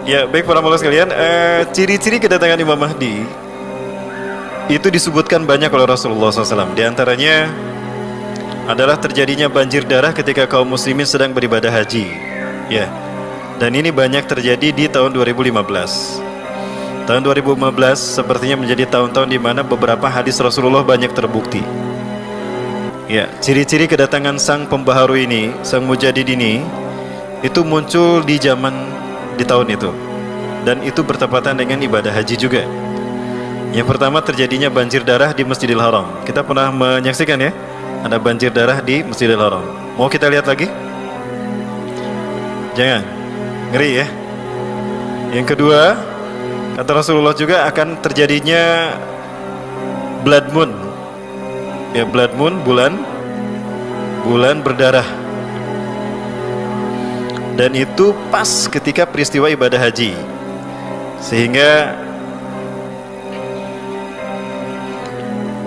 Ya, baik para mulai sekalian, ciri-ciri kedatangan Imam Mahdi itu disebutkan banyak oleh Rasulullah SAW. Di antaranya adalah terjadinya banjir darah ketika kaum muslimin sedang beribadah haji. Ya, dan ini banyak terjadi di tahun 2015. Tahun 2015 sepertinya menjadi tahun-tahun di mana beberapa hadis Rasulullah banyak terbukti. Ya, ciri-ciri kedatangan sang pembaharu ini, sang mujadid ini, itu muncul di tahun itu, dan itu bertepatan dengan ibadah haji juga. Yang pertama, terjadinya banjir darah di Masjidil Haram. Kita pernah menyaksikan ya, ada banjir darah di Masjidil Haram. Mau kita lihat lagi? Jangan, ngeri ya. Yang kedua, kata Rasulullah juga akan terjadinya blood moon. Ya, blood moon, bulan berdarah. Dan itu pas ketika peristiwa ibadah haji, sehingga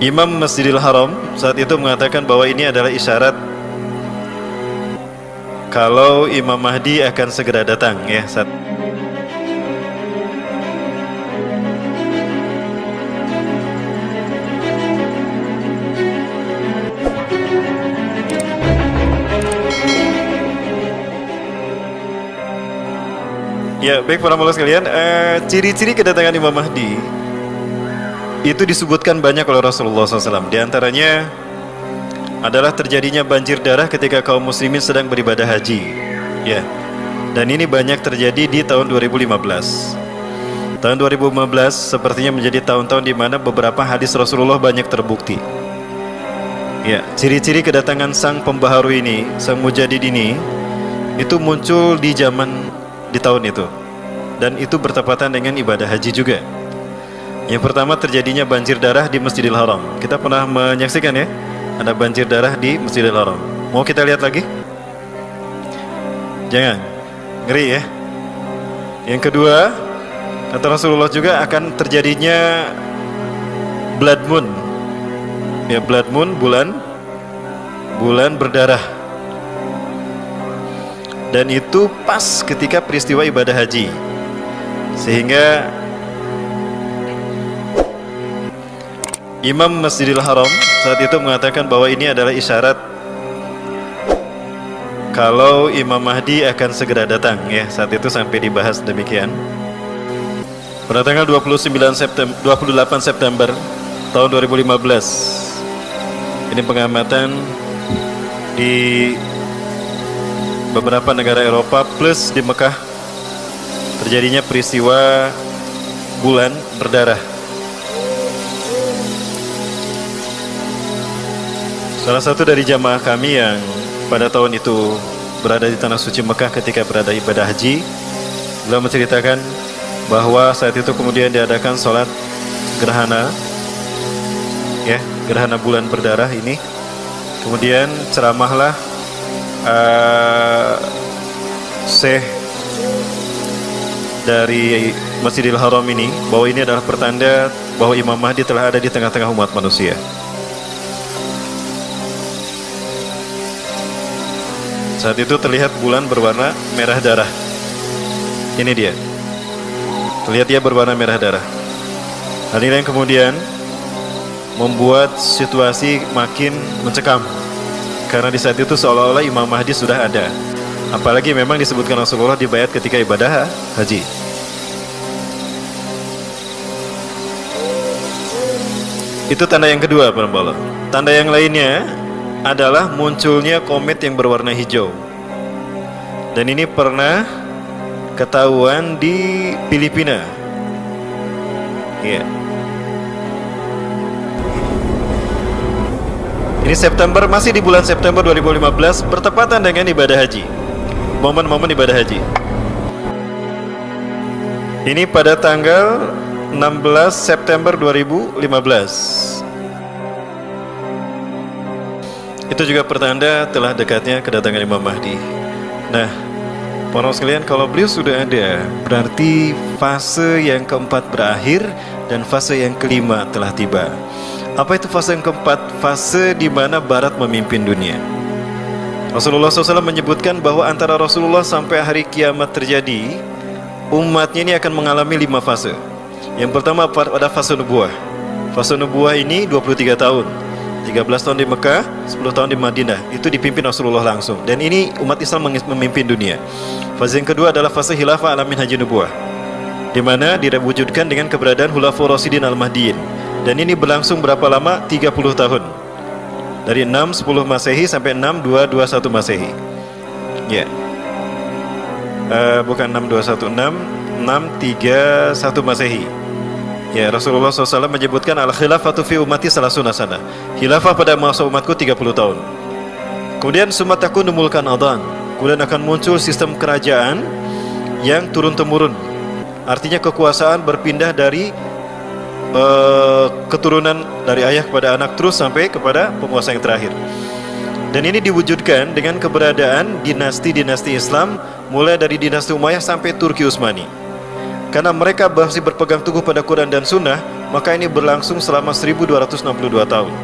Imam Masjidil Haram saat itu mengatakan bahwa ini adalah isyarat kalau Imam Mahdi akan segera datang ya. Ya, baik para mulai sekalian, ciri-ciri kedatangan Imam Mahdi itu disebutkan banyak oleh Rasulullah SAW. Di antaranya adalah terjadinya banjir darah ketika kaum muslimin sedang beribadah haji. Ya, dan ini banyak terjadi di tahun 2015. Tahun 2015 sepertinya menjadi tahun-tahun di mana beberapa hadis Rasulullah banyak terbukti. Ya, ciri-ciri kedatangan sang pembaharu ini, sang mujadid ini, itu muncul di tahun itu, dan itu bertepatan dengan ibadah haji juga. Yang pertama, terjadinya banjir darah di Masjidil Haram. Kita pernah menyaksikan ya, ada banjir darah di Masjidil Haram. Mau kita lihat lagi? Jangan, ngeri ya. Yang kedua, kata Rasulullah juga akan terjadinya blood moon. Ya, blood moon, bulan berdarah. Dan itu pas ketika peristiwa ibadah haji, sehingga Imam Masjidil Haram saat itu mengatakan bahwa ini adalah isyarat kalau Imam Mahdi akan segera datang ya. Saat itu sampai dibahas demikian. Pada tanggal 28 September tahun 2015, ini pengamatan di beberapa negara Eropa plus di Mekah, terjadinya peristiwa bulan berdarah. Salah satu dari jamaah kami yang pada tahun itu berada di Tanah Suci Mekah ketika berada ibadah haji, beliau menceritakan bahwa saat itu kemudian diadakan sholat gerhana, ya, gerhana bulan berdarah ini. Kemudian ceramahlah Syekh dari Masjidil Haram ini, bahwa ini adalah pertanda bahwa Imam Mahdi telah ada di tengah-tengah umat manusia. Saat itu terlihat bulan berwarna merah darah. Ini dia, terlihat dia berwarna merah darah. Hal ini yang kemudian membuat situasi makin mencekam, karena di saat itu seolah-olah Imam Mahdi sudah ada. Apalagi memang disebutkan Rasulullah dibayat ketika ibadah haji. Itu tanda yang kedua, para Allah. Tanda yang lainnya adalah munculnya komet yang berwarna hijau. Dan ini pernah ketahuan di Filipina. Iya. Ini September, masih di bulan September 2015, bertepatan dengan ibadah haji. Momen-momen ibadah haji. Ini pada tanggal 16 September 2015. Itu juga pertanda telah dekatnya kedatangan Imam Mahdi. Nah, para sekalian, kalau beliau sudah ada, berarti fase yang keempat berakhir dan fase yang kelima telah tiba. Apa itu fase yang keempat? Fase di mana Barat memimpin dunia. Rasulullah SAW menyebutkan bahwa antara Rasulullah sampai hari kiamat terjadi, umatnya ini akan mengalami 5 fase. Yang pertama pada fase nubuah. Fase nubuah ini 23 tahun, 13 tahun di Mekah, 10 tahun di Madinah. Itu dipimpin Rasulullah langsung. Dan ini umat Islam memimpin dunia. Fase yang kedua adalah fase khilafah ala minhajin nubuah, di mana diwujudkan dengan keberadaan Khulafaur Rasyidin Al-Mahdiyin. Dan ini berlangsung berapa lama? 30 tahun. Dari 610 Masehi sampai 6221 Masehi. Ya. Bukan 6216, 631 Masehi. Ya, Rasulullah SAW menyebutkan al-khilafatu fi ummati salasuna sana. Khilafah pada masa umatku 30 tahun. Kemudian summa takunu mulkan adhan. Kemudian akan muncul sistem kerajaan yang turun-temurun. Artinya kekuasaan berpindah dari keturunan dari ayah kepada anak terus sampai kepada penguasa yang terakhir. Dan ini diwujudkan dengan keberadaan dinasti-dinasti Islam mulai dari dinasti Umayyah sampai Turki Utsmani. Karena mereka masih berpegang teguh pada Quran dan Sunnah, maka ini berlangsung selama 1262 tahun.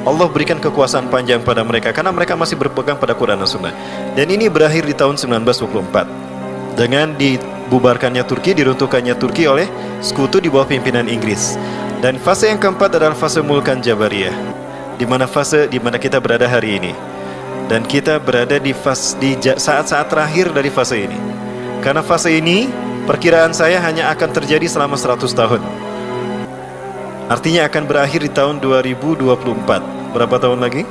Allah berikan kekuasaan panjang pada mereka karena mereka masih berpegang pada Quran dan Sunnah. Dan ini berakhir di tahun 1924 dengan dibubarkannya Turki, diruntuhkannya Turki oleh sekutu di bawah pimpinan Inggris. Dan fase yang keempat adalah fase Mulkan Jabariyah, di mana kita berada hari ini. Dan kita berada di saat-saat terakhir dari fase ini. Karena fase ini perkiraan saya hanya akan terjadi selama 100 tahun. Artinya akan berakhir di tahun 2024. Berapa tahun lagi?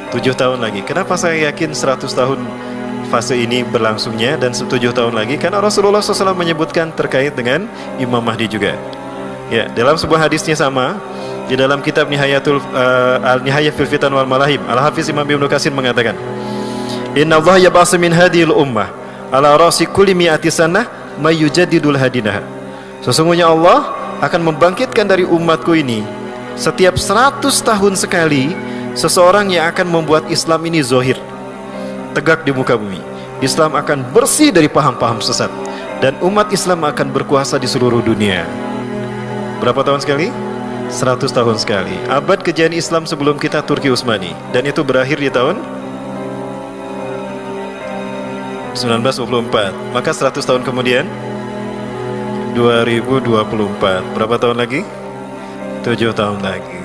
7 tahun lagi. Kenapa saya yakin 100 tahun fase ini berlangsungnya dan 7 tahun lagi? Karena Rasulullah SAW menyebutkan terkait dengan Imam Mahdi juga. Ya, dalam sebuah hadisnya sama, di dalam kitab Al-Nihayah fil Fitan wal Malahim, Al-Hafiz Imam Ibnu Katsir mengatakan, Inna Allah yab'asu min hadhil ummah ala ra'si kulli mi'ati sanah mayyujadidul hadinah. Sesungguhnya Allah akan membangkitkan dari umatku ini setiap 100 tahun sekali seseorang yang akan membuat Islam ini zohir, tegak di muka bumi. Islam akan bersih dari paham-paham sesat dan umat Islam akan berkuasa di seluruh dunia. Berapa tahun sekali? 100 tahun sekali. Abad kejayaan Islam sebelum kita Turki Utsmani, dan itu berakhir di tahun 1924. Maka 100 tahun kemudian 2024. Berapa tahun lagi? 7 tahun lagi.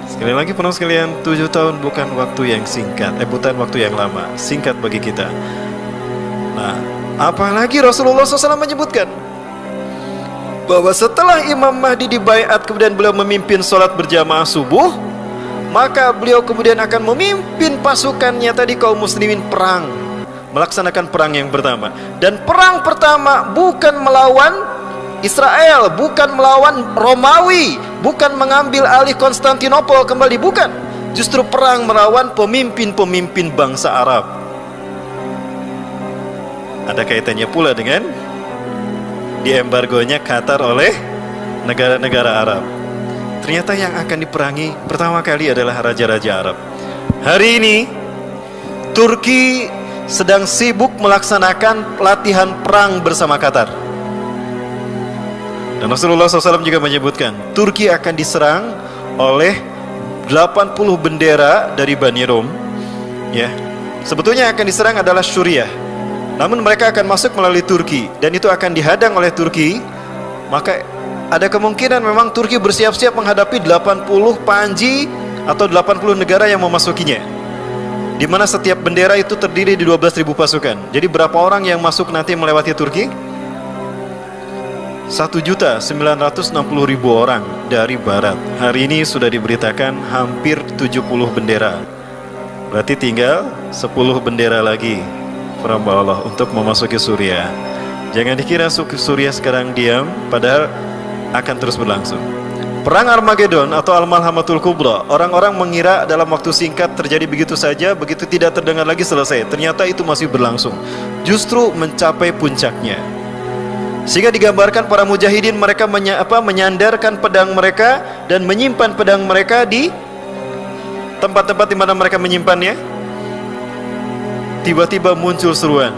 Sekali lagi penuh sekalian, 7 tahun bukan waktu yang singkat, bukan waktu yang lama, singkat bagi kita. Nah, apalagi Rasulullah SAW menyebutkan bahwa setelah Imam Mahdi dibaiat kemudian beliau memimpin sholat berjamaah subuh, maka beliau kemudian akan memimpin pasukannya tadi kaum muslimin perang, melaksanakan perang yang pertama. Dan perang pertama bukan melawan Israel, bukan melawan Romawi, bukan mengambil alih Konstantinopel kembali, bukan. Justru perang melawan pemimpin-pemimpin bangsa Arab. Ada kaitannya pula dengan diembargonya Qatar oleh negara-negara Arab. Ternyata yang akan diperangi pertama kali adalah raja-raja Arab. Hari ini Turki sedang sibuk melaksanakan latihan perang bersama Qatar. Dan Rasulullah SAW juga menyebutkan Turki akan diserang oleh 80 bendera dari Bani Rom. Ya, sebetulnya akan diserang adalah Suriah, namun mereka akan masuk melalui Turki dan itu akan dihadang oleh Turki. Maka ada kemungkinan memang Turki bersiap-siap menghadapi 80 panji atau 80 negara yang memasukinya, di mana setiap bendera itu terdiri di 12.000 pasukan. Jadi berapa orang yang masuk nanti melewati Turki? 1.960.000 orang dari barat. Hari ini sudah diberitakan hampir 70 bendera. Berarti tinggal 10 bendera lagi hamba Allah untuk memasuki Suriah. Jangan dikira Suriah sekarang diam, padahal akan terus berlangsung. Perang Armageddon atau Al-Malhamatul Kubra, orang-orang mengira dalam waktu singkat terjadi begitu saja, begitu tidak terdengar lagi selesai. Ternyata itu masih berlangsung, justru mencapai puncaknya. Sehingga digambarkan para mujahidin mereka menyandarkan pedang mereka dan menyimpan pedang mereka di tempat-tempat di mana mereka menyimpannya. Tiba-tiba muncul seruan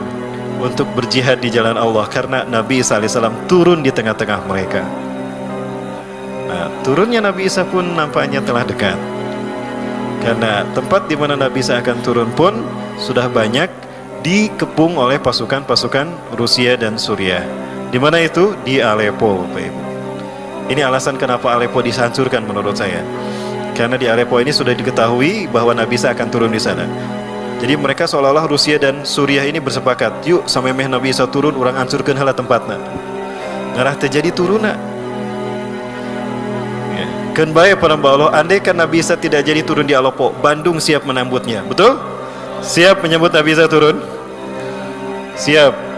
untuk berjihad di jalan Allah karena Nabi Isa alaihissalam turun di tengah-tengah mereka. Nah, turunnya Nabi Isa pun nampaknya telah dekat, karena tempat di mana Nabi Isa akan turun pun sudah banyak dikepung oleh pasukan-pasukan Rusia dan Suriah. Di mana itu? Di Aleppo, Bapak Ibu. Ini alasan kenapa Aleppo dihancurkan menurut saya. Karena di Aleppo ini sudah diketahui bahwa Nabi Isa akan turun di sana. Jadi mereka seolah-olah Rusia dan Suriah ini bersepakat, yuk sampai Nabi Isa turun, orang hancurkan heula tempatna. Ngarah terjadi turuna. Ya. Keun bae para Allah, andai kan Nabi Isa tidak jadi turun di Aleppo, Bandung siap menambutnya. Betul? Siap menyambut Nabi Isa turun? Siap.